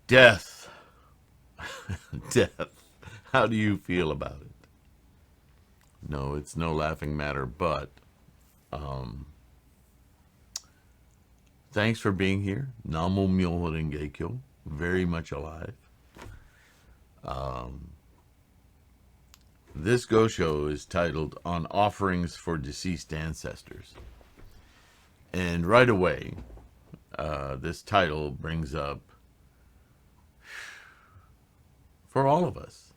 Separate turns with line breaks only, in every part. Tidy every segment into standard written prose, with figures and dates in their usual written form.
Death. Death. How do you feel about it? No, it's no laughing matter, but thanks for being here. Namo Myoho Renge Kyo. Very much alive. This Go Show is titled On Offerings for Deceased Ancestors. And right away, this title brings up, for all of us,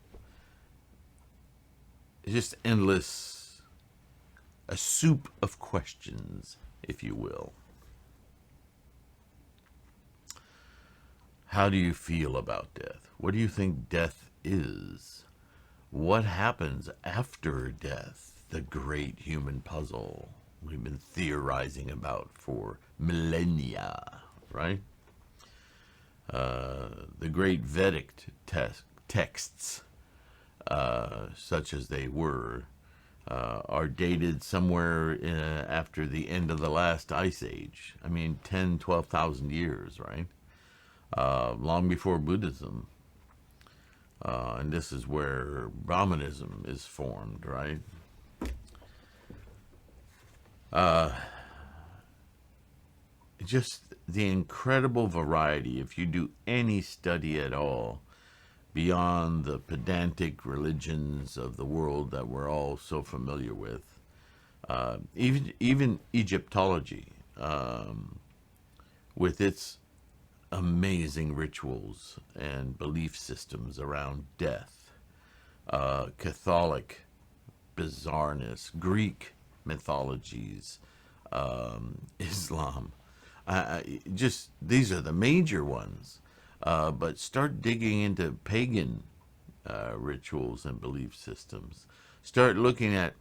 just endless, a soup of questions, if you will. How do you feel about death? What do you think death is? What happens after death? The great human puzzle we've been theorizing about for millennia, right? The great Vedic texts, such as they were, are dated somewhere after the end of the last ice age. I mean, 10, 12,000 years, right? Long before Buddhism. And this is where Brahmanism is formed, right? Just the incredible variety, if you do any study at all, beyond the pedantic religions of the world that we're all so familiar with, even Egyptology, with its amazing rituals and belief systems around death, Catholic bizarreness, Greek mythologies, Islam. Just these are the major ones, but start digging into pagan rituals and belief systems. Start looking at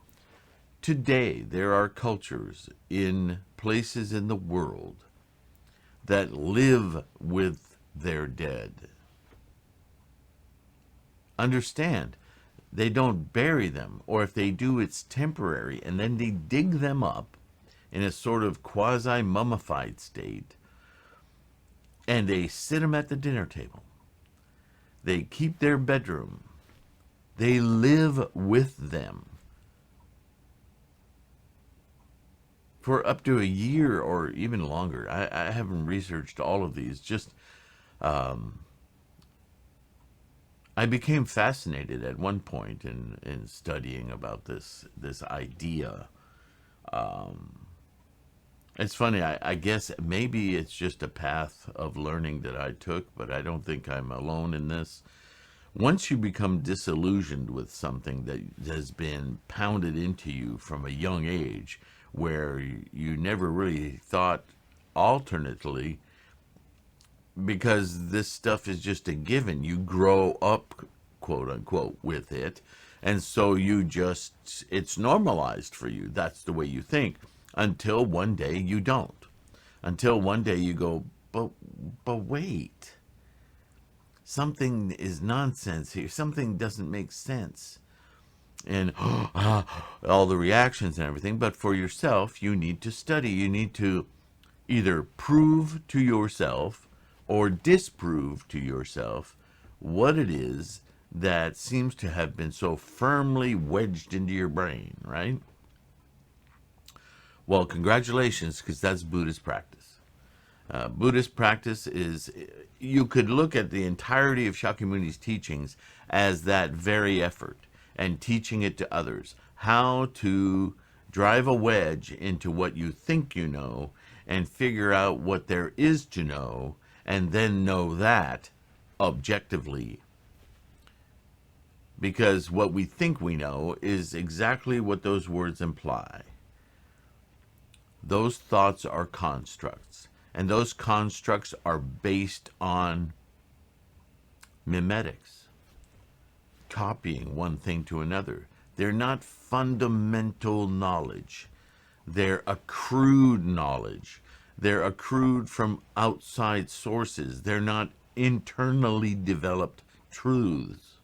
today. There are cultures in places in the world that live with their dead. Understand, they don't bury them, or if they do, it's temporary, and then they dig them up in a sort of quasi-mummified state, and they sit them at the dinner table. They keep their bedroom. They live with them for up to a year or even longer. I haven't researched all of these. Just I became fascinated at one point in studying about this idea. It's funny. I guess maybe it's just a path of learning that I took, but I don't think I'm alone in this. Once you become disillusioned with something that has been pounded into you from a young age, where you never really thought alternately, because this stuff is just a given. You grow up, quote unquote, with it, and so it's normalized for you. That's the way you think, until one day you don't. Until one day you go, but wait. Something is nonsense here. Something doesn't make sense. And all the reactions and everything. But for yourself, you need to study. You need to either prove to yourself or disprove to yourself what it is that seems to have been so firmly wedged into your brain, right? Well, congratulations, because that's Buddhist practice. Buddhist practice is, you could look at the entirety of Shakyamuni's teachings as that very effort, and teaching it to others, how to drive a wedge into what you think you know, and figure out what there is to know, and then know that objectively. Because what we think we know is exactly what those words imply. Those thoughts are constructs, and those constructs are based on mimetics, copying one thing to another. They're not fundamental knowledge. They're accrued knowledge. They're accrued from outside sources. They're not internally developed truths.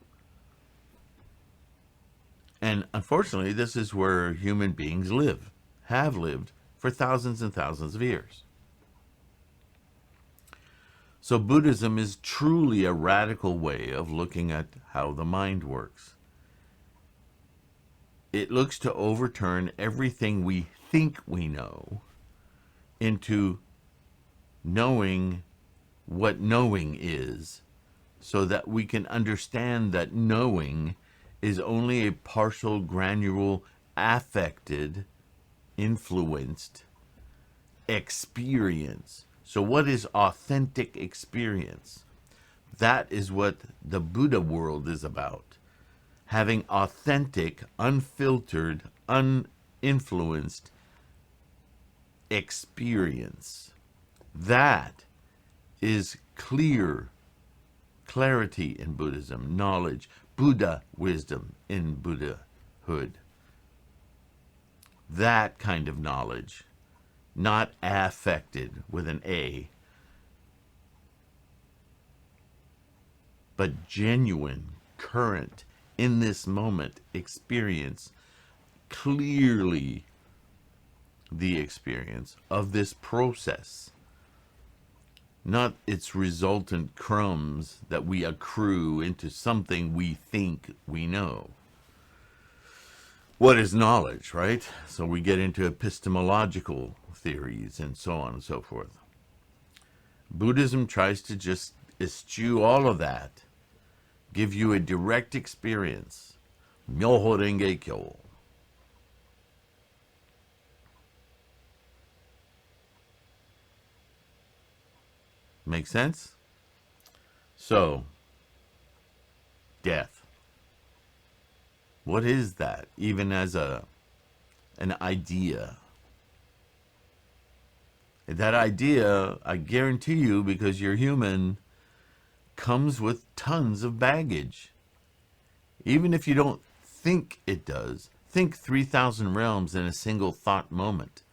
And unfortunately, this is where human beings live, have lived for thousands and thousands of years. So Buddhism is truly a radical way of looking at how the mind works. It looks to overturn everything we think we know into knowing what knowing is, so that we can understand that knowing is only a partial, granular, affected, influenced experience. So what is authentic experience? That is what the Buddha world is about. Having authentic, unfiltered, uninfluenced experience. That is clarity in Buddhism, knowledge, Buddha wisdom in Buddhahood. That kind of knowledge, not affected with an A, but genuine, current, in this moment experience, clearly the experience of this process, not its resultant crumbs that we accrue into something we think we know. What is knowledge, right? So we get into epistemological theories and so on and so forth. Buddhism tries to just eschew all of that, give you a direct experience. Myoho Renge Kyo. Make sense? So, death. What is that? Even as an idea. That idea, I guarantee you, because you're human, comes with tons of baggage. Even if you don't think it does, think 3,000 realms in a single thought moment.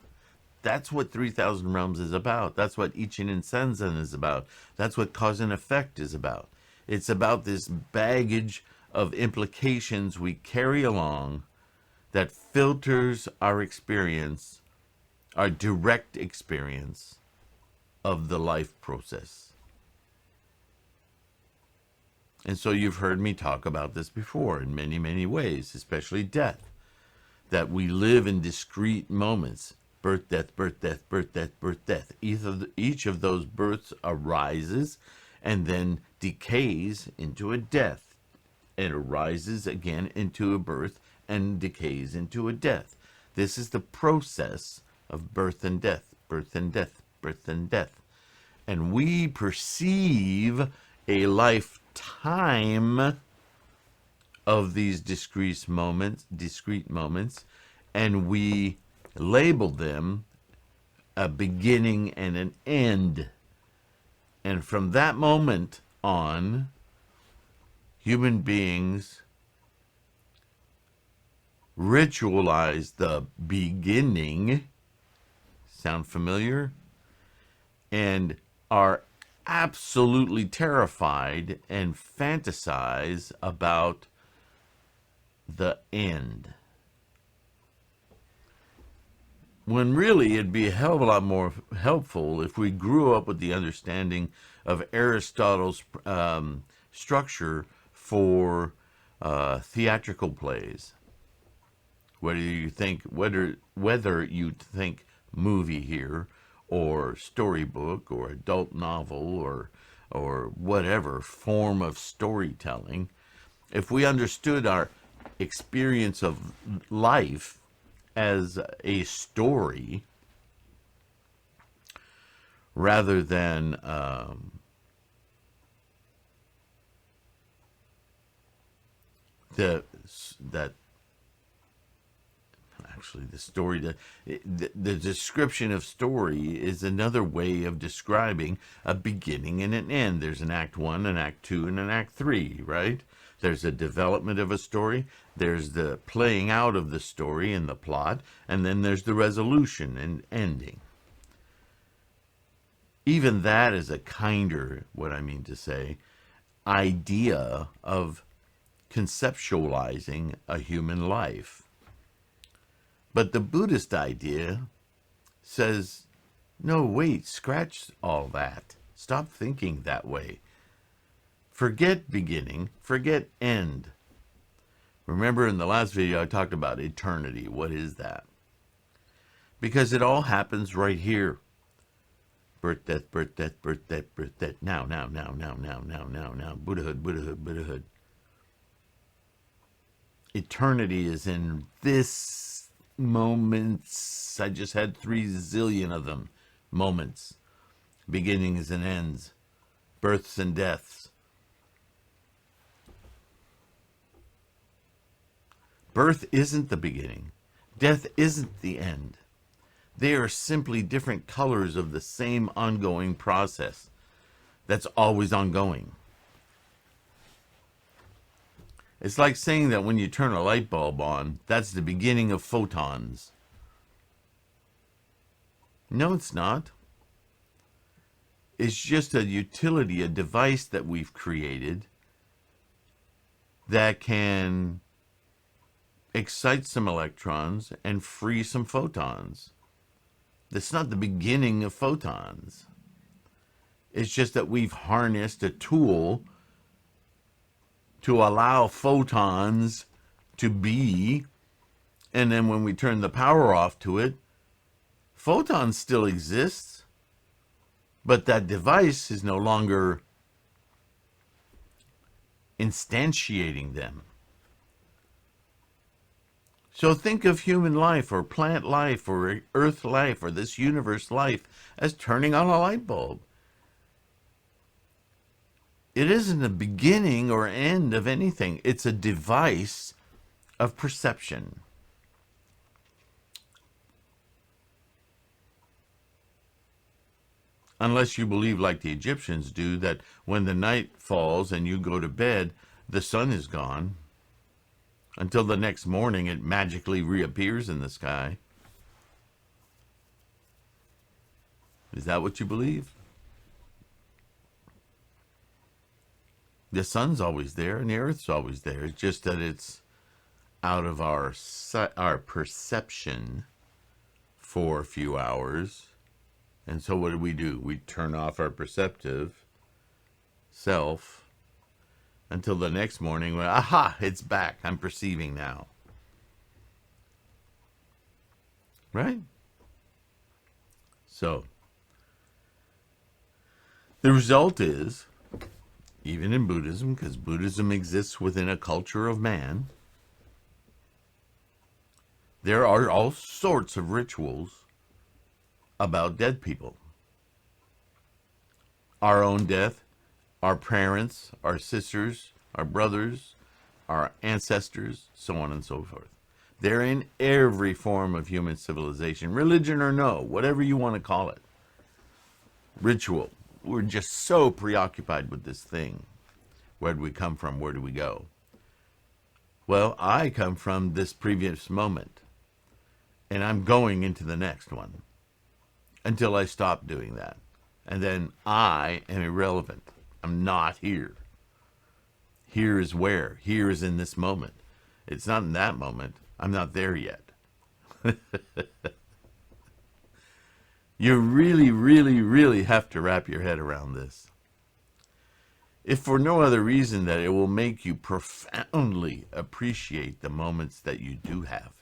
That's what 3,000 realms is about. That's what Ichinen Senzen is about. That's what cause and effect is about. It's about this baggage of implications we carry along that filters our experience, our direct experience of the life process. And so you've heard me talk about this before in many, many ways, especially death, that we live in discrete moments. Birth, death, birth, death, birth, death, birth, death. Each of those births arises and then decays into a death. It arises again into a birth and decays into a death. This is the process of birth and death, birth and death, birth and death. And we perceive a lifetime of these discrete moments, and we label them a beginning and an end. And from that moment on, human beings ritualize the beginning, sound familiar? And are absolutely terrified and fantasize about the end. When really it'd be a hell of a lot more helpful if we grew up with the understanding of Aristotle's structure for theatrical plays. Whether you think movie here, or storybook, or adult novel, or whatever form of storytelling, if we understood our experience of life as a story rather than the story, the description of story is another way of describing a beginning and an end. There's an act 1, an act 2, and an act 3, right? There's a development of a story, there's the playing out of the story and the plot, and then there's the resolution and ending. Even that is a kinder, what I mean to say, idea of conceptualizing a human life. But the Buddhist idea says, no, wait, scratch all that. Stop thinking that way. Forget beginning, forget end. Remember in the last video I talked about eternity. What is that? Because it all happens right here. Birth, death, birth, death, birth, death, birth, death. Now. Buddhahood, Buddhahood, Buddhahood. Eternity is in this moments. I just had 3 zillion of them. Moments. Beginnings and ends. Births and deaths. Birth isn't the beginning. Death isn't the end. They are simply different colors of the same ongoing process that's always ongoing. It's like saying that when you turn a light bulb on, that's the beginning of photons. No, it's not. It's just a utility, a device that we've created that can excite some electrons and free some photons. That's not the beginning of photons. It's just that we've harnessed a tool to allow photons to be, and then when we turn the power off to it, photons still exist, but that device is no longer instantiating them. So think of human life or plant life or earth life or this universe life as turning on a light bulb. It isn't the beginning or end of anything. It's a device of perception. Unless you believe, like the Egyptians do, that when the night falls and you go to bed, the sun is gone. Until the next morning, it magically reappears in the sky. Is that what you believe? The sun's always there and the earth's always there. It's just that it's out of our perception for a few hours. And so what do? We turn off our perceptive self until the next morning when, aha, it's back. I'm perceiving now. Right? So, the result is, even in Buddhism, because Buddhism exists within a culture of man, there are all sorts of rituals about dead people. Our own death, our parents, our sisters, our brothers, our ancestors, so on and so forth. They're in every form of human civilization, religion or no, whatever you want to call it. Ritual. We're just so preoccupied with this thing. Where do we come from? Where do we go? Well, I come from this previous moment, and I'm going into the next one until I stop doing that. And then I am irrelevant. I'm not here. Here is where? Here is in this moment. It's not in that moment. I'm not there yet. You really, really, really have to wrap your head around this. If for no other reason that it will make you profoundly appreciate the moments that you do have.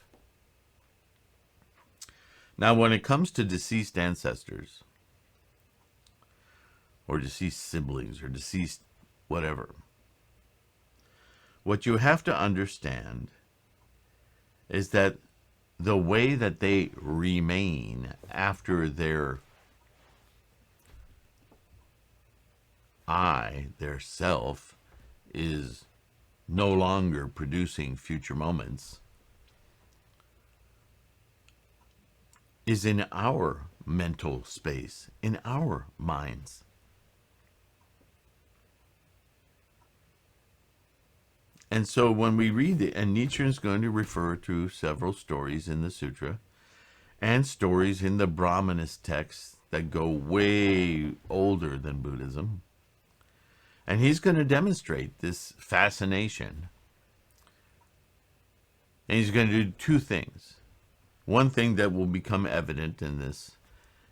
Now, when it comes to deceased ancestors, or deceased siblings, or deceased whatever, what you have to understand is that the way that they remain after their their self, is no longer producing future moments, is in our mental space, in our minds. And so when we read it, and Nietzsche is going to refer to several stories in the Sutra and stories in the Brahmanist texts that go way older than Buddhism. And he's going to demonstrate this fascination. And he's going to do 2 things. One thing that will become evident in this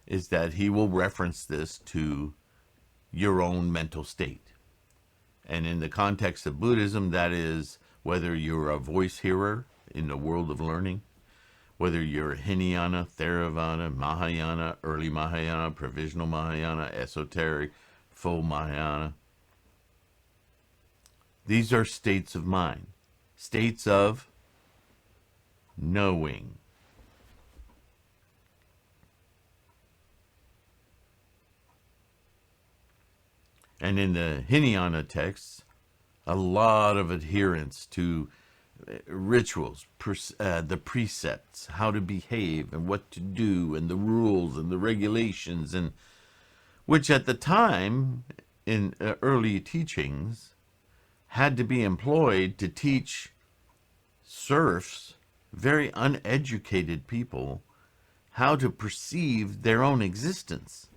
is that he will reference this to your own mental state. And in the context of Buddhism, that is whether you're a voice hearer in the world of learning, whether you're Hinayana, Theravada, Mahayana, early Mahayana, provisional Mahayana, esoteric, full Mahayana. These are states of mind, states of knowing. And in the Hinayana texts, a lot of adherence to rituals, the precepts, how to behave and what to do, and the rules and the regulations, and which at the time in early teachings had to be employed to teach serfs, very uneducated people, how to perceive their own existence.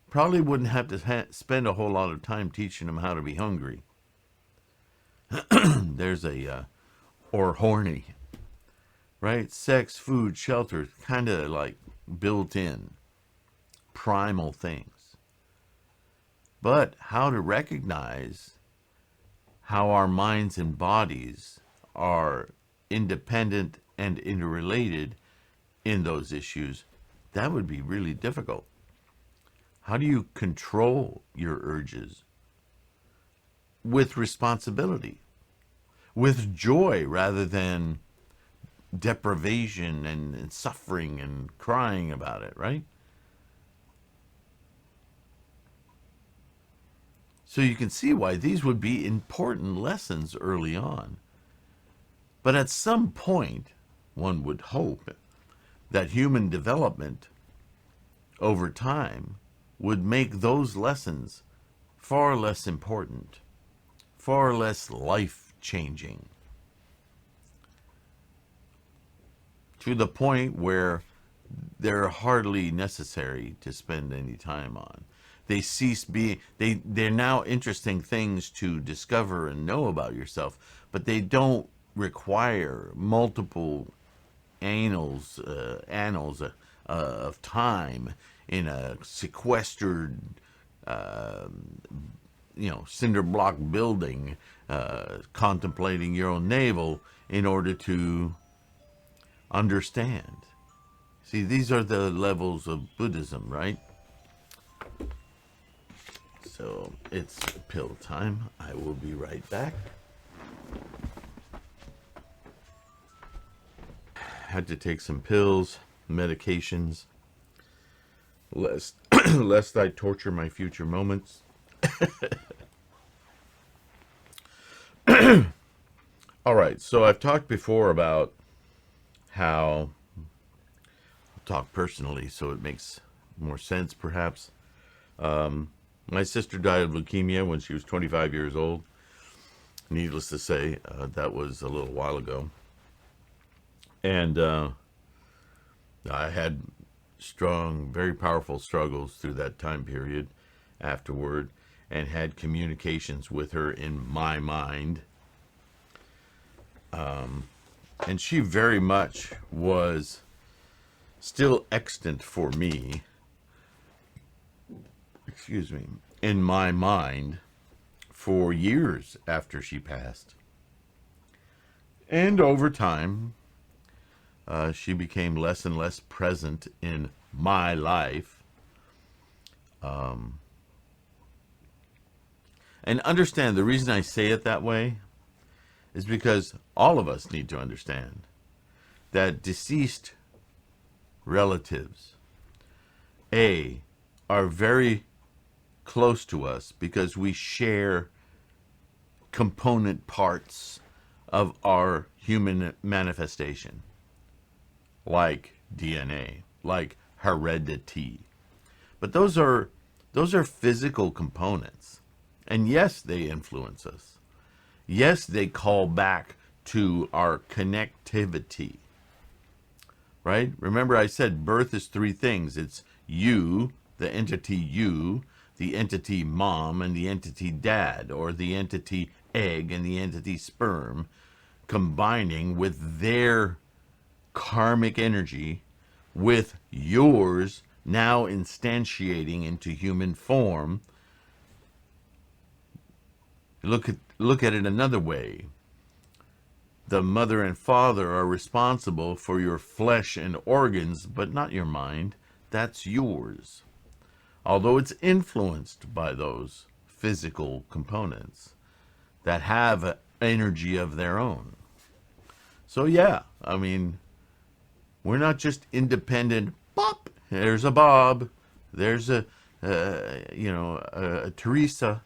Probably wouldn't have to spend a whole lot of time teaching them how to be hungry. There's or horny, right? Sex, food, shelter, kind of like built in, primal things. But how to recognize how our minds and bodies are independent and interrelated in those issues, that would be really difficult. How do you control your urges with responsibility, with joy rather than deprivation and suffering and crying about it, right? So you can see why these would be important lessons early on. But at some point, one would hope that human development over time would make those lessons far less important, far less life-changing, to the point where they're hardly necessary to spend any time on. They cease being, they're now interesting things to discover and know about yourself, but they don't require multiple annals of time in a sequestered, cinder block building, contemplating your own navel in order to understand. See, these are the levels of Buddhism, right? So it's pill time. I will be right back. Had to take some pills, medications, lest I torture my future moments. All right, so I've talked before about how, I'll talk personally so it makes more sense perhaps. My sister died of leukemia when she was 25 years old. Needless to say, that was a little while ago. And I had strong, very powerful struggles through that time period afterward, and had communications with her in my mind. And she very much was still extant for me, in my mind for years after she passed. And over time, she became less and less present in my life. And understand, the reason I say it that way is because all of us need to understand that deceased relatives, are very close to us because we share component parts of our human manifestation, like DNA, like heredity. But those are physical components. And yes, they influence us. Yes, they call back to our connectivity. Right? Remember I said birth is three things. It's you, the entity you, the entity mom, and the entity dad, or the entity egg and the entity sperm, combining with their karmic energy with yours now instantiating into human form. Look at it another way. The mother and father are responsible for your flesh and organs, but not your mind. That's yours. Although it's influenced by those physical components that have energy of their own. So yeah, I mean, we're not just independent. Bop, there's a Bob, there's a Teresa,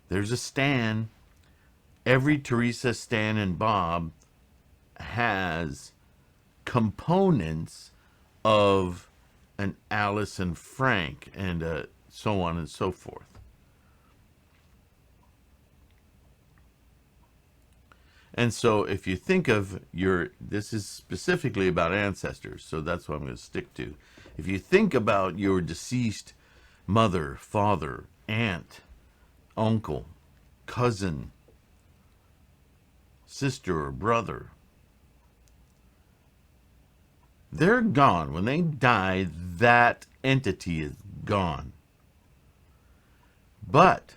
there's a Stan. Every Teresa, Stan, and Bob has components of an Alice and Frank, and so on and so forth. And so if you think of this is specifically about ancestors, so that's what I'm going to stick to. If you think about your deceased mother, father, aunt, uncle, cousin, sister, or brother, they're gone. When they die, that entity is gone. But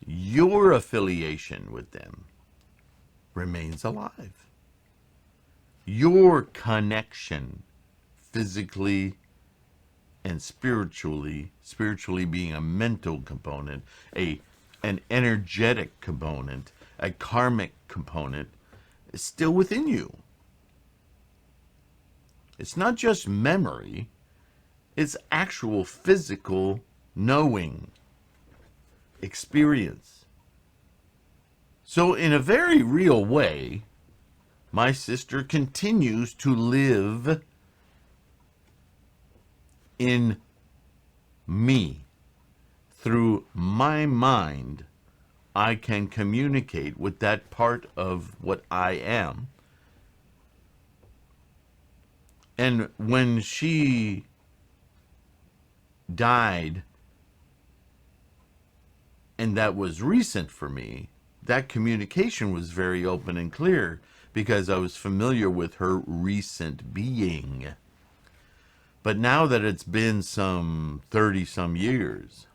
your affiliation with them remains alive. Your connection, physically and spiritually being a mental component, an energetic component, a karmic component, is still within you. It's not just memory, it's actual physical knowing, experience. So in a very real way, my sister continues to live in me. Through my mind, I can communicate with that part of what I am. And when she died, and that was recent for me, that communication was very open and clear because I was familiar with her recent being. But now that it's been some 30-some years,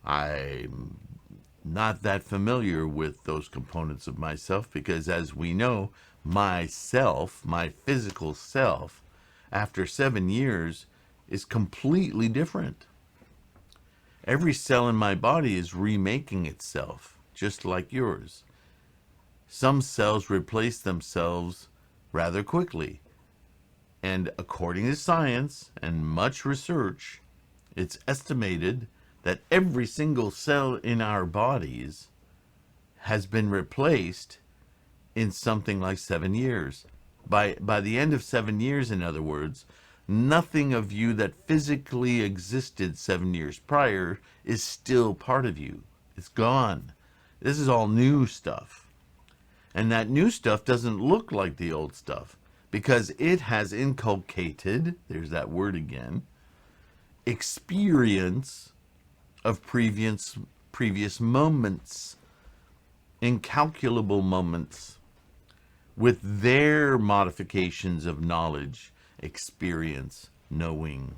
I'm not that familiar with those components of myself because, as we know, myself, my physical self, after 7 years is completely different. Every cell in my body is remaking itself, just like yours. Some cells replace themselves rather quickly. And according to science and much research, it's estimated that every single cell in our bodies has been replaced in something like 7 years. By the end of 7 years, in other words, nothing of you that physically existed 7 years prior is still part of you. It's gone. This is all new stuff. And that new stuff doesn't look like the old stuff because it has inculcated, there's that word again, experience of previous moments, incalculable moments, with their modifications of knowledge, experience, knowing.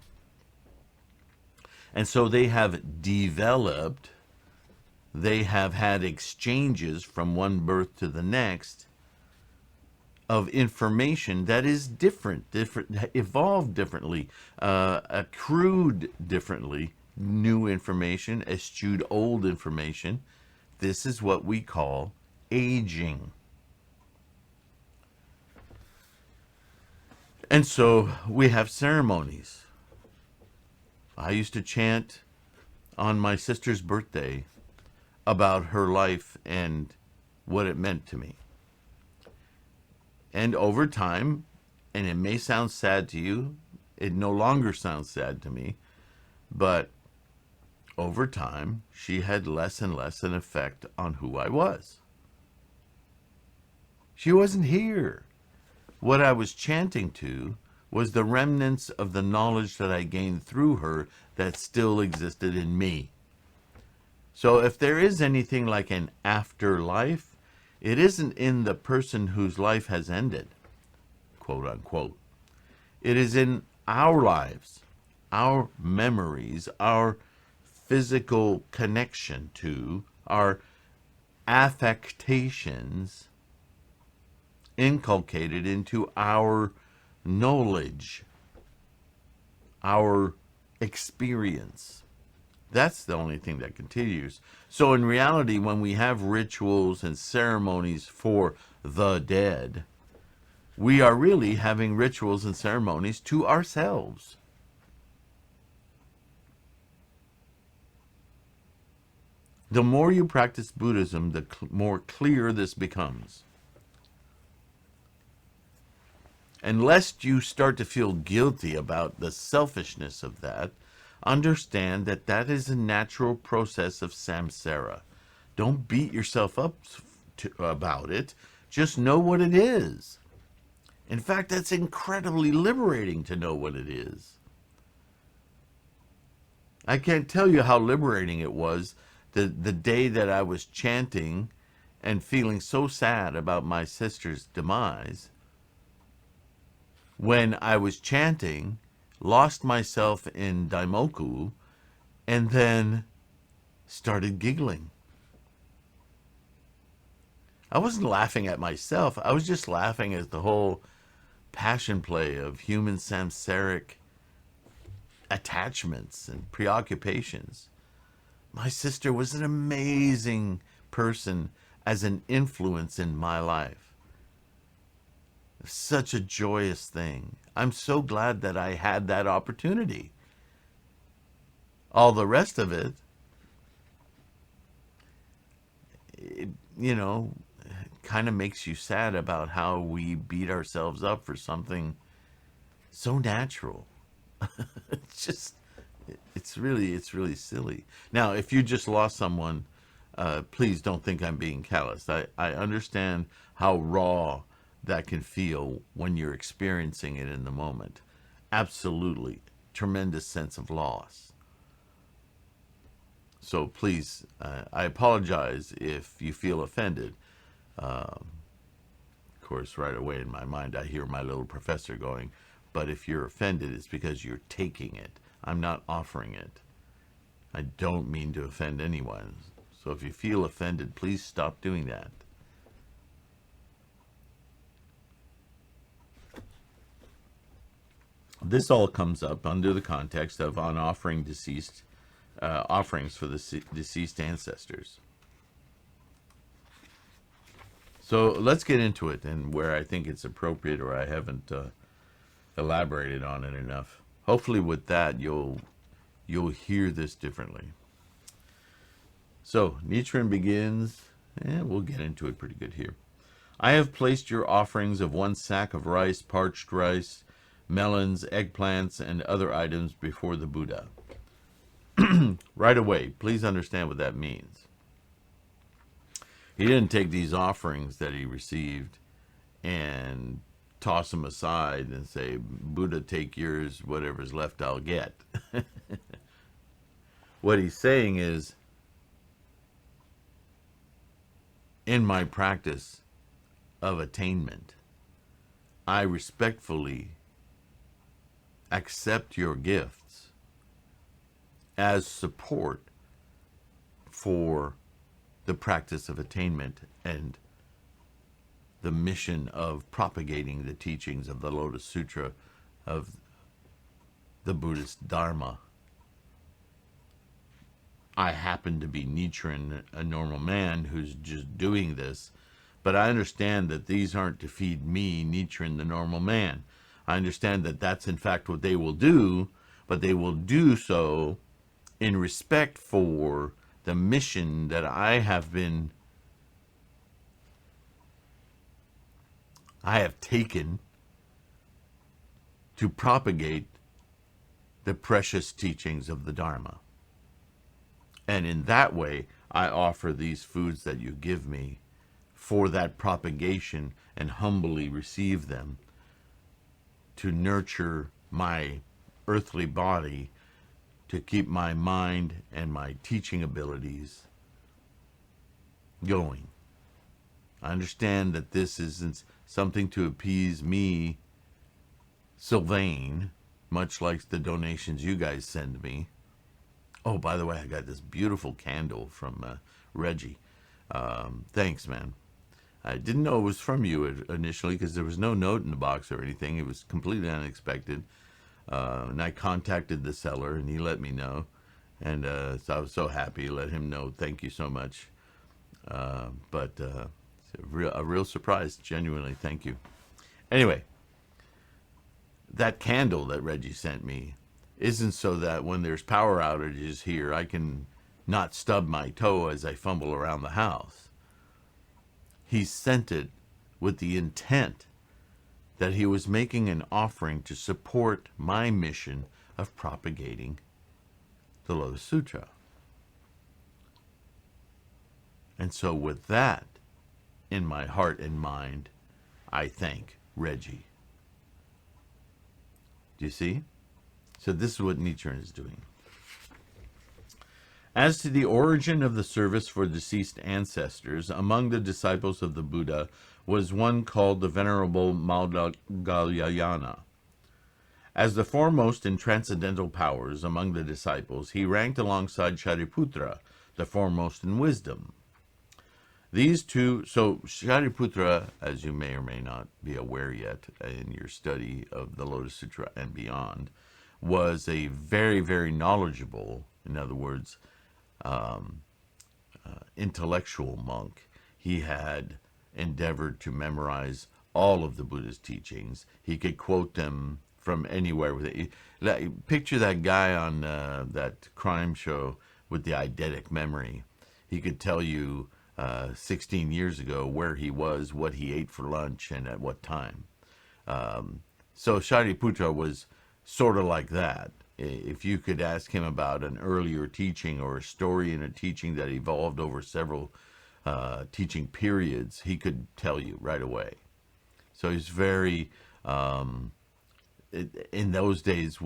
And so they have developed, they have had exchanges from one birth to the next of information that is different, evolved differently, accrued differently, new information, eschewed old information. This is what we call aging. And so we have ceremonies. I used to chant on my sister's birthday about her life and what it meant to me. And over time, and it may sound sad to you, it no longer sounds sad to me, but over time, she had less and less an effect on who I was. She wasn't here. What I was chanting to was the remnants of the knowledge that I gained through her that still existed in me. So if there is anything like an afterlife, it isn't in the person whose life has ended. quote unquote. It is in our lives, our memories, our physical connection to, our affectations inculcated into our knowledge, our experience. That's the only thing that continues. So in reality, when we have rituals and ceremonies for the dead, we are really having rituals and ceremonies to ourselves. The more you practice Buddhism, the more clear this becomes. And lest you start to feel guilty about the selfishness of that, understand that that is a natural process of samsara. Don't beat yourself up about it. Just know what it is. In fact, that's incredibly liberating to know what it is. I can't tell you how liberating it was the day that I was chanting and feeling so sad about my sister's demise. When I was chanting, lost myself in daimoku, and then started giggling. I wasn't laughing at myself. I was just laughing at the whole passion play of human samsaric attachments and preoccupations. My sister was an amazing person as an influence in my life. Such a joyous thing. I'm so glad that I had that opportunity. All the rest of it, kind of makes you sad about how we beat ourselves up for something so natural. It's really silly. Now, if you just lost someone, please don't think I'm being callous. I understand how raw that can feel when you're experiencing it in the moment. Absolutely. Tremendous sense of loss. So please, I apologize if you feel offended. Of course, right away in my mind, I hear my little professor going, but if you're offended, it's because you're taking it. I'm not offering it. I don't mean to offend anyone. So if you feel offended, please stop doing that. This all comes up under the context of on offering offerings for the deceased ancestors. So let's get into it, and where I think it's appropriate or I haven't elaborated on it enough. Hopefully with that you'll hear this differently. So Nichiren begins, and we'll get into it pretty good here. I have placed your offerings of 1 sack of rice, parched rice, melons, eggplants, and other items before the Buddha. Right away, please understand what that means. He didn't take these offerings that he received and toss them aside and say, Buddha, take yours, whatever's left I'll get. What he's saying is, in my practice of attainment, I respectfully accept your gifts as support for the practice of attainment and the mission of propagating the teachings of the Lotus Sutra, of the Buddhist Dharma. I happen to be Nichiren, a normal man who's just doing this, but I understand that these aren't to feed me, Nichiren, the normal man. I understand that that's in fact what they will do, but they will do so in respect for the mission that I have taken to propagate the precious teachings of the Dharma. And in that way, I offer these foods that you give me for that propagation and humbly receive them to nurture my earthly body, to keep my mind and my teaching abilities going. I understand that this isn't something to appease me Sylvain, much like the donations you guys send me. Oh, by the way, I got this beautiful candle from Reggie. Thanks, man. I didn't know it was from you initially because there was no note in the box or anything. It was completely unexpected. And I contacted the seller and he let me know. And so I was so happy to let him know. Thank you so much. But it's a real surprise, genuinely. Thank you. Anyway, that candle that Reggie sent me isn't so that when there's power outages here, I can not stub my toe as I fumble around the house. He sent it with the intent that he was making an offering to support my mission of propagating the Lotus Sutra. And so with that in my heart and mind, I thank Reggie. Do you see? So this is what Nichiren is doing. As to the origin of the service for deceased ancestors, among the disciples of the Buddha was one called the Venerable Maudgalyayana. As the foremost in transcendental powers among the disciples, he ranked alongside Shariputra, the foremost in wisdom. These two, so Shariputra, as you may or may not be aware yet in your study of the Lotus Sutra and beyond, was a very, very knowledgeable, in other words, intellectual monk. He had endeavored to memorize all of the Buddha's teachings. He could quote them from anywhere with it. Picture that guy on that crime show with the eidetic memory. He could tell you 16 years ago where he was, what he ate for lunch, and at what time. So Shariputra was sort of like that. If you could ask him about an earlier teaching or a story in a teaching that evolved over several teaching periods, he could tell you right away. So he's very, in those days,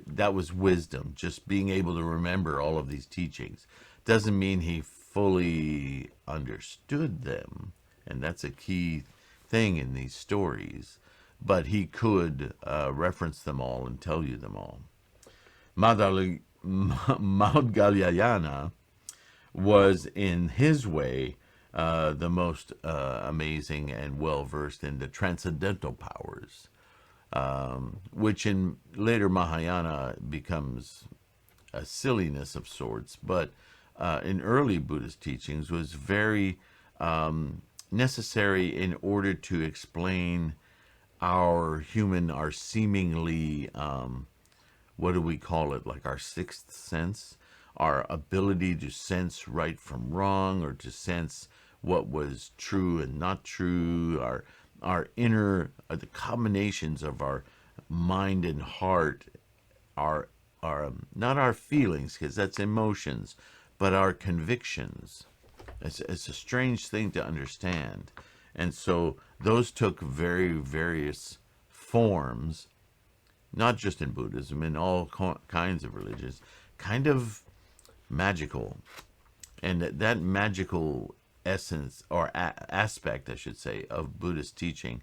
that was wisdom, just being able to remember all of these teachings. Doesn't mean he fully understood them, and that's a key thing in these stories, but he could reference them all and tell you them all. Maudgalyayana was, in his way, the most amazing and well-versed in the transcendental powers, which in later Mahayana becomes a silliness of sorts, but in early Buddhist teachings was very necessary in order to explain our seemingly, what do we call it, like our sixth sense, our ability to sense right from wrong, or to sense what was true and not true, our inner, the combinations of our mind and heart, our not our feelings, because that's emotions, but our convictions. It's a strange thing to understand. And so those took very various forms, not just in Buddhism, in all kinds of religions, kind of magical. And that magical essence, or aspect, I should say, of Buddhist teaching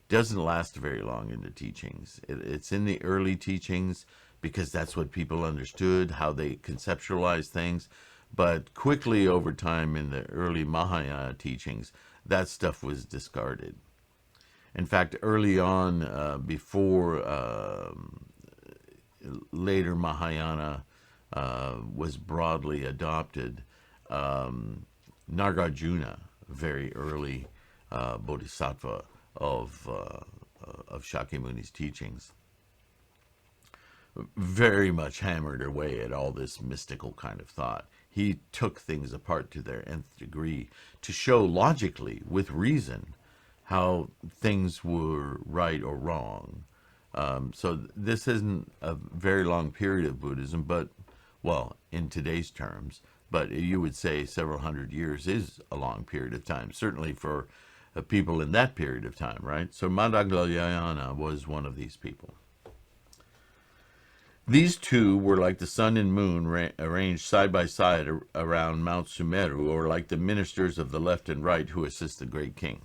doesn't last very long in the teachings. It's in the early teachings because that's what people understood, how they conceptualized things. But quickly over time in the early Mahayana teachings, that stuff was discarded. In fact, early on, before later Mahayana was broadly adopted, Nagarjuna, very early bodhisattva of Shakyamuni's teachings, very much hammered away at all this mystical kind of thought. He took things apart to their nth degree to show logically, with reason, how things were right or wrong. So this isn't a very long period of Buddhism, but, well, in today's terms, but you would say several hundred years is a long period of time, certainly for people in that period of time, right? So Maudgalyayana was one of these people. These two were like the sun and moon arranged side by side around Mount Sumeru, or like the ministers of the left and right who assist the great king.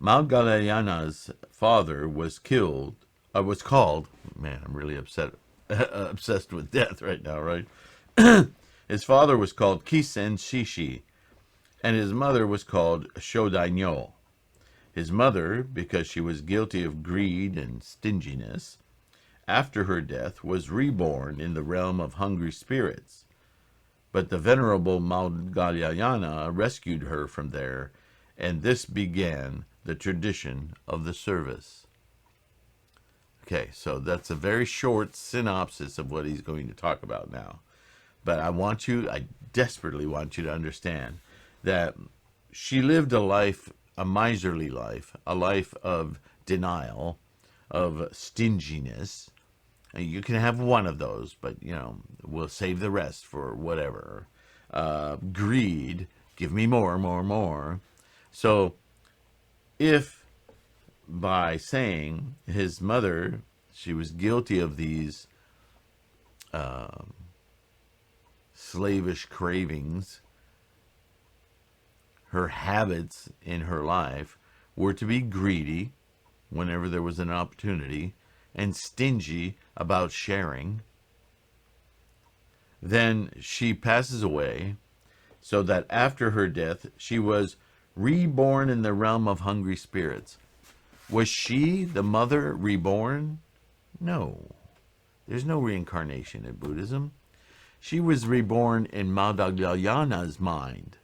Malgalayana's father was called, man, I'm really obsessed with death right now, right? His father was called Kisen Shishi, and his mother was called Shodainyo. His mother, because she was guilty of greed and stinginess, after her death was reborn in the realm of hungry spirits. But the venerable Malgalyayana rescued her from there, and this began the tradition of the service. Okay, so that's a very short synopsis of what he's going to talk about now. But I desperately want you to understand that she lived a miserly life, a life of denial, of stinginess. And you can have one of those, but, we'll save the rest for whatever. Greed, give me more, more, more. So if by saying his mother, she was guilty of these slavish cravings, her habits in her life were to be greedy whenever there was an opportunity and stingy about sharing, then she passes away, so that after her death she was reborn in the realm of hungry spirits. Was she, the mother, reborn? No. There's no reincarnation in Buddhism. She was reborn in Madhyalayana's mind.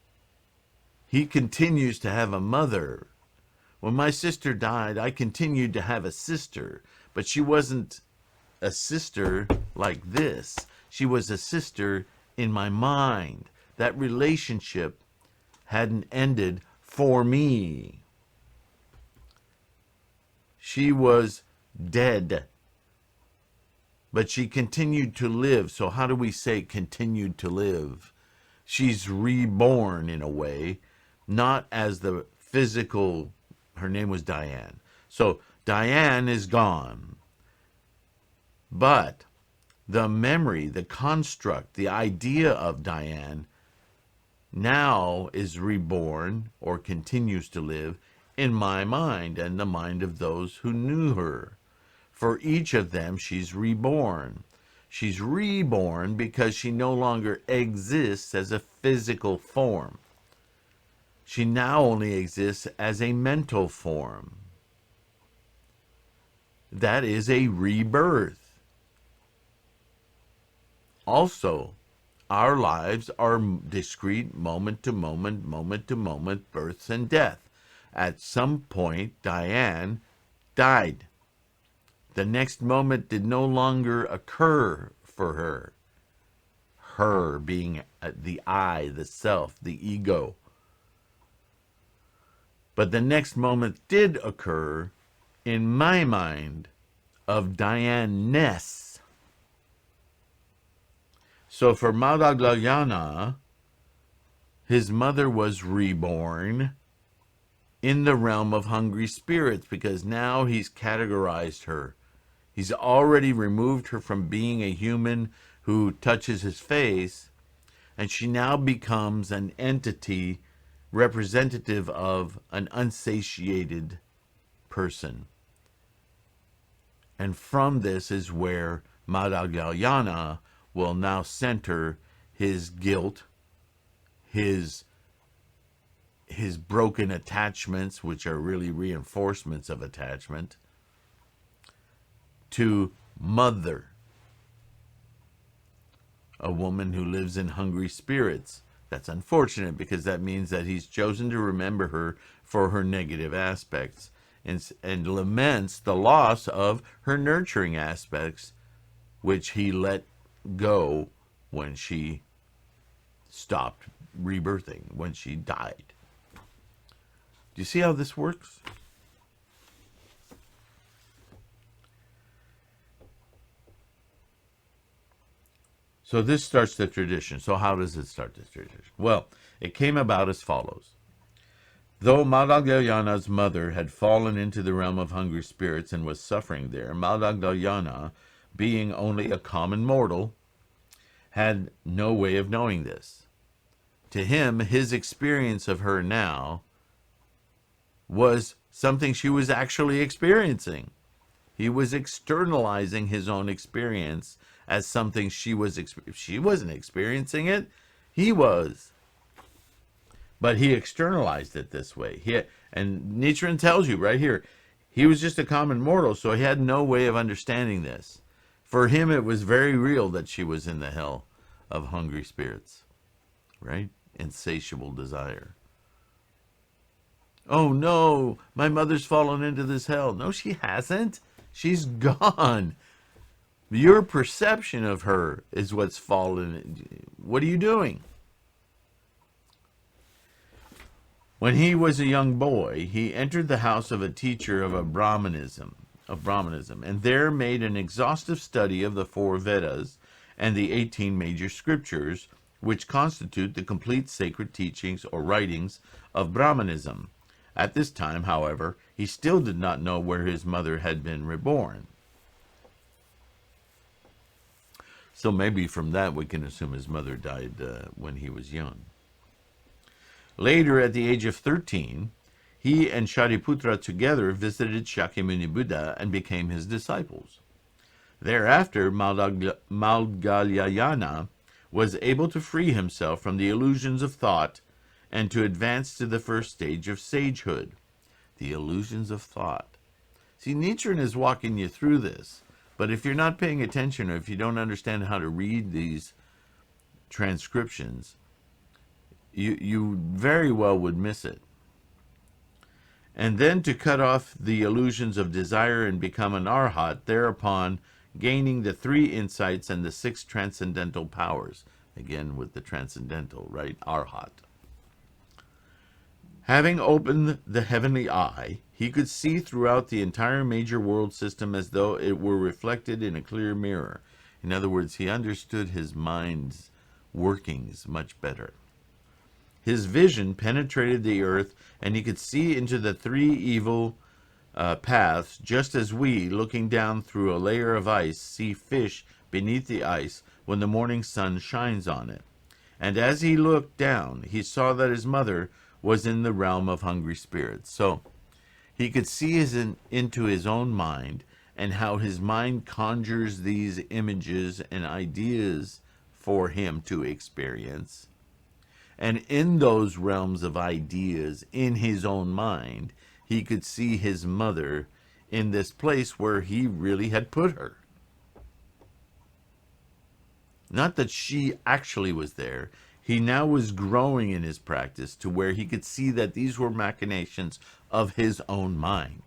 He continues to have a mother. When my sister died, I continued to have a sister, but she wasn't a sister like this. She was a sister in my mind. That relationship hadn't ended for me. She was dead, but she continued to live. So how do we say continued to live? She's reborn in a way, not as the physical. Her name was Diane. So Diane is gone, but the memory, the construct, the idea of Diane now is reborn or continues to live in my mind and the mind of those who knew her. For each of them, she's reborn. She's reborn because she no longer exists as a physical form. She now only exists as a mental form. That is a rebirth. Also, our lives are discrete, moment to moment, births and death. At some point, Diane died. The next moment did no longer occur for her. Her being the I, the self, the ego. But the next moment did occur in my mind of Diane-ness. So for Madhyalayana, his mother was reborn in the realm of hungry spirits because now he's categorized her. He's already removed her from being a human who touches his face, and she now becomes an entity representative of an unsatiated person. And from this is where Madhyalayana will now center his guilt, his broken attachments, which are really reinforcements of attachment, to mother, a woman who lives in hungry spirits. That's unfortunate because that means that he's chosen to remember her for her negative aspects and laments the loss of her nurturing aspects, which he let go when she stopped rebirthing, when she died. Do you see how this works? So this starts the tradition. So how does it start this tradition? Well, it came about as follows. Though Madhyalayana's mother had fallen into the realm of hungry spirits and was suffering there, Madhyalayana, being only a common mortal, had no way of knowing this. To him, his experience of her now was something she was actually experiencing. He was externalizing his own experience as something she wasn't experiencing it, he was. But he externalized it this way. And Nichiren tells you right here, he was just a common mortal, so he had no way of understanding this. For him, it was very real that she was in the hell of hungry spirits, right? Insatiable desire. Oh no, my mother's fallen into this hell. No, she hasn't. She's gone. Your perception of her is what's fallen. What are you doing? When he was a young boy, he entered the house of a teacher of Brahmanism, and there made an exhaustive study of the 4 Vedas and the 18 major scriptures, which constitute the complete sacred teachings or writings of Brahmanism. At this time, however, he still did not know where his mother had been reborn. So maybe from that we can assume his mother died when he was young. Later, at the age of 13, he and Shariputra together visited Shakyamuni Buddha and became his disciples. Thereafter, Maudgalyayana was able to free himself from the illusions of thought and to advance to the first stage of sagehood. The illusions of thought. See, Nichiren is walking you through this, but if you're not paying attention or if you don't understand how to read these transcriptions, you very well would miss it. And then to cut off the illusions of desire and become an arhat, thereupon gaining the 3 insights and the 6 transcendental powers. Again, with the transcendental, right? Arhat. Having opened the heavenly eye, he could see throughout the entire major world system as though it were reflected in a clear mirror. In other words, he understood his mind's workings much better. His vision penetrated the earth, and he could see into the 3 evil paths, just as we, looking down through a layer of ice, see fish beneath the ice when the morning sun shines on it. And as he looked down, he saw that his mother was in the realm of hungry spirits. So he could see into his own mind and how his mind conjures these images and ideas for him to experience. And in those realms of ideas, in his own mind, he could see his mother in this place where he really had put her. Not that she actually was there. He now was growing in his practice to where he could see that these were machinations of his own mind.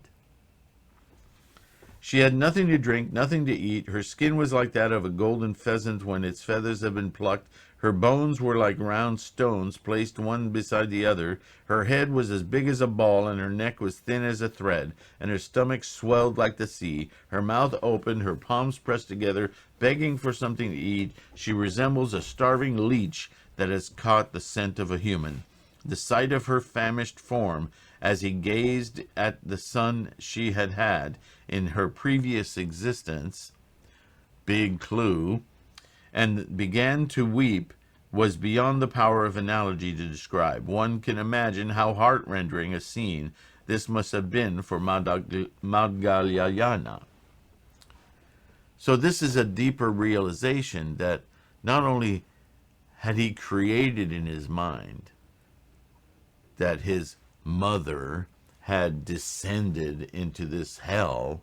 She had nothing to drink, nothing to eat. Her skin was like that of a golden pheasant when its feathers have been plucked. Her bones were like round stones placed one beside the other. Her head was as big as a ball, and her neck was thin as a thread, and her stomach swelled like the sea. Her mouth opened, her palms pressed together, begging for something to eat. She resembles a starving leech that has caught the scent of a human. The sight of her famished form, as he gazed at the son she had had in her previous existence, big clue, and began to weep, was beyond the power of analogy to describe. One can imagine how heart-rending a scene this must have been for Maudgalyayana. So this is a deeper realization that not only had he created in his mind that his mother had descended into this hell,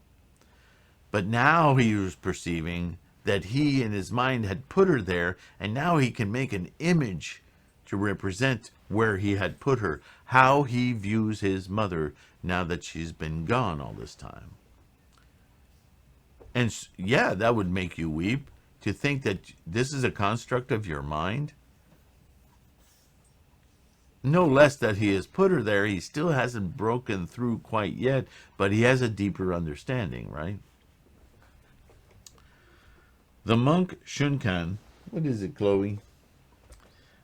but now he was perceiving that he in his mind had put her there, and now he can make an image to represent where he had put her, how he views his mother now that she's been gone all this time. And yeah, that would make you weep, to think that this is a construct of your mind. No less that he has put her there, he still hasn't broken through quite yet, but he has a deeper understanding, right? The monk Shunkan, what is it, Chloe?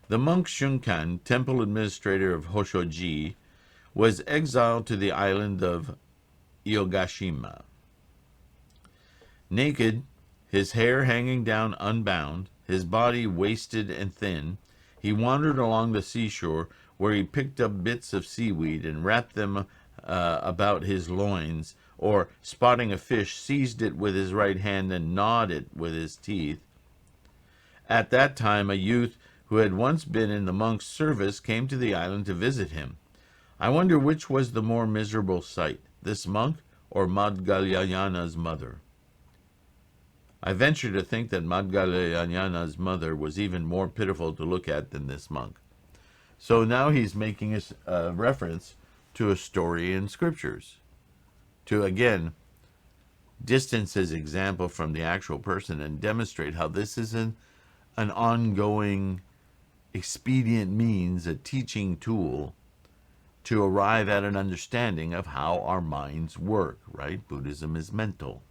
The monk Shunkan, temple administrator of Hoshoji, was exiled to the island of Iogashima. Naked, his hair hanging down unbound, his body wasted and thin, he wandered along the seashore where he picked up bits of seaweed and wrapped them about his loins, or spotting a fish, seized it with his right hand and gnawed it with his teeth. At that time, a youth who had once been in the monk's service came to the island to visit him. I wonder which was the more miserable sight, this monk or Madgalyayana's mother. I venture to think that Madgalyayana's mother was even more pitiful to look at than this monk. So now he's making a reference to a story in scriptures, to again distance his example from the actual person and demonstrate how this is an ongoing expedient means, a teaching tool to arrive at an understanding of how our minds work, right? Buddhism is mental.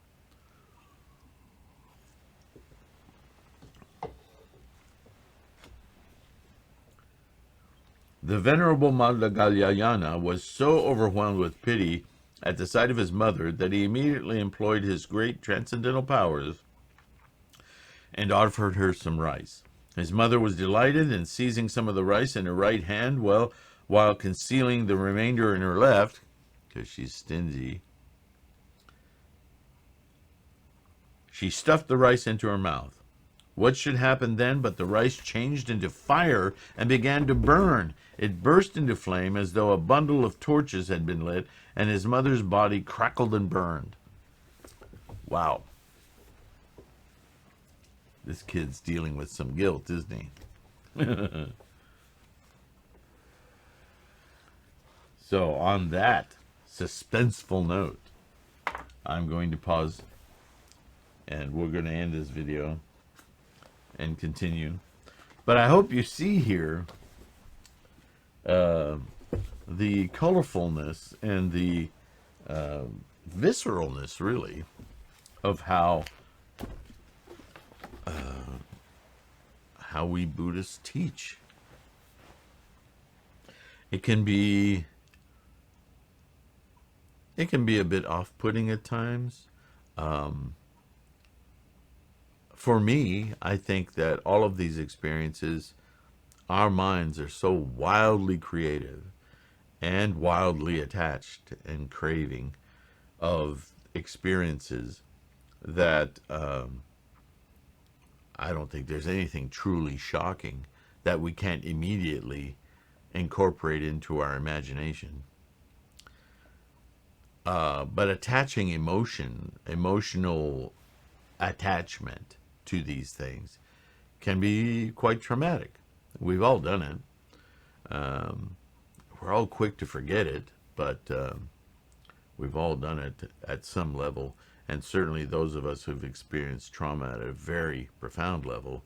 The Venerable Madhgalyayana was so overwhelmed with pity at the sight of his mother that he immediately employed his great transcendental powers and offered her some rice. His mother was delighted, and seizing some of the rice in her right hand, while concealing the remainder in her left, because she's stingy, she stuffed the rice into her mouth. What should happen then but the rice changed into fire and began to burn. It burst into flame as though a bundle of torches had been lit, and his mother's body crackled and burned. Wow. This kid's dealing with some guilt, isn't he? So on that suspenseful note, I'm going to pause, and we're going to end this video and continue. But I hope you see here the colorfulness and the visceralness, really, of how we Buddhists teach. It can be a bit off-putting at times. For me, I think that all of these experiences, our minds are so wildly creative and wildly attached and craving of experiences that I don't think there's anything truly shocking that we can't immediately incorporate into our imagination. But attaching emotional attachment to these things can be quite traumatic. We've all done it. We're all quick to forget it, but we've all done it at some level. And certainly those of us who've experienced trauma at a very profound level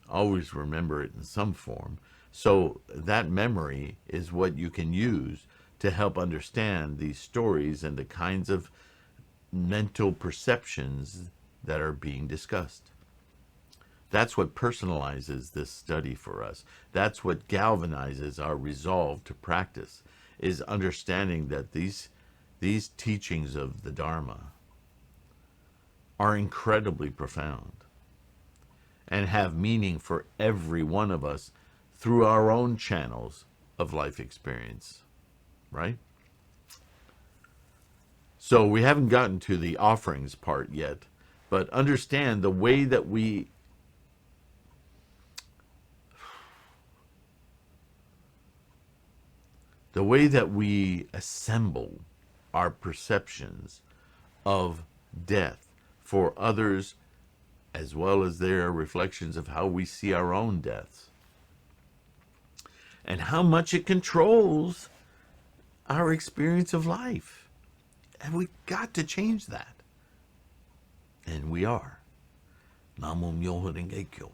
always remember it in some form. So that memory is what you can use to help understand these stories and the kinds of mental perceptions that are being discussed. That's what personalizes this study for us. That's what galvanizes our resolve to practice, is understanding that these teachings of the Dharma are incredibly profound and have meaning for every one of us through our own channels of life experience, right? So we haven't gotten to the offerings part yet, but understand the way that we assemble our perceptions of death for others, as well as their reflections of how we see our own deaths, and how much it controls our experience of life. And we got to change that. And we are. Namo Myoho Renge Kyo.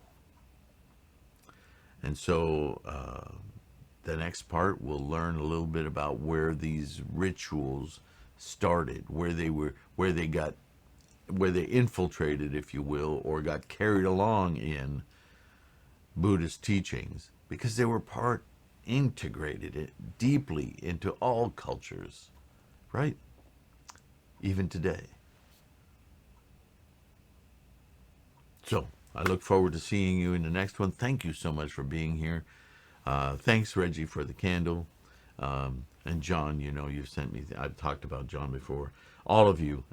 And so the next part, we'll learn a little bit about where these rituals started, where they infiltrated, if you will, or got carried along in Buddhist teachings, because they were integrated deeply into all cultures, right? Even today. So I look forward to seeing you in the next one. Thank you so much for being here. Thanks, Reggie, for the candle. And John, you've sent me. I've talked about John before. All of you,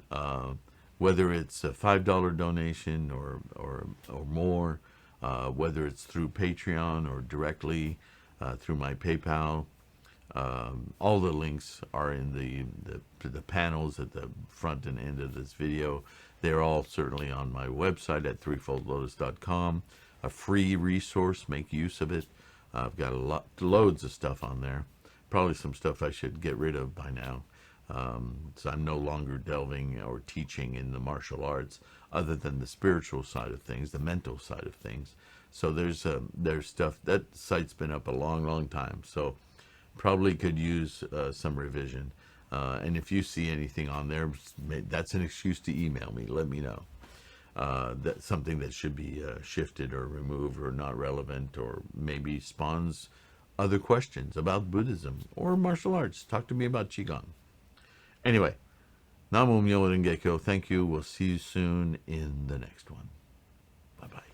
whether it's a $5 donation or more, whether it's through Patreon or directly through my PayPal, all the links are in the panels at the front and end of this video. They're all certainly on my website at threefoldlotus.com. A free resource. Make use of it. I've got loads of stuff on there. Probably some stuff I should get rid of by now. So I'm no longer delving or teaching in the martial arts, other than the spiritual side of things, the mental side of things. So there's stuff. That site's been up a long, long time. So probably could use some revision. And if you see anything on there, that's an excuse to email me. Let me know. That's something that should be shifted or removed or not relevant, or maybe spawns other questions about Buddhism or martial arts. Talk to me about Qigong. Anyway, Namo Myoho Renge Kyo. Thank you. We'll see you soon in the next one. Bye-bye.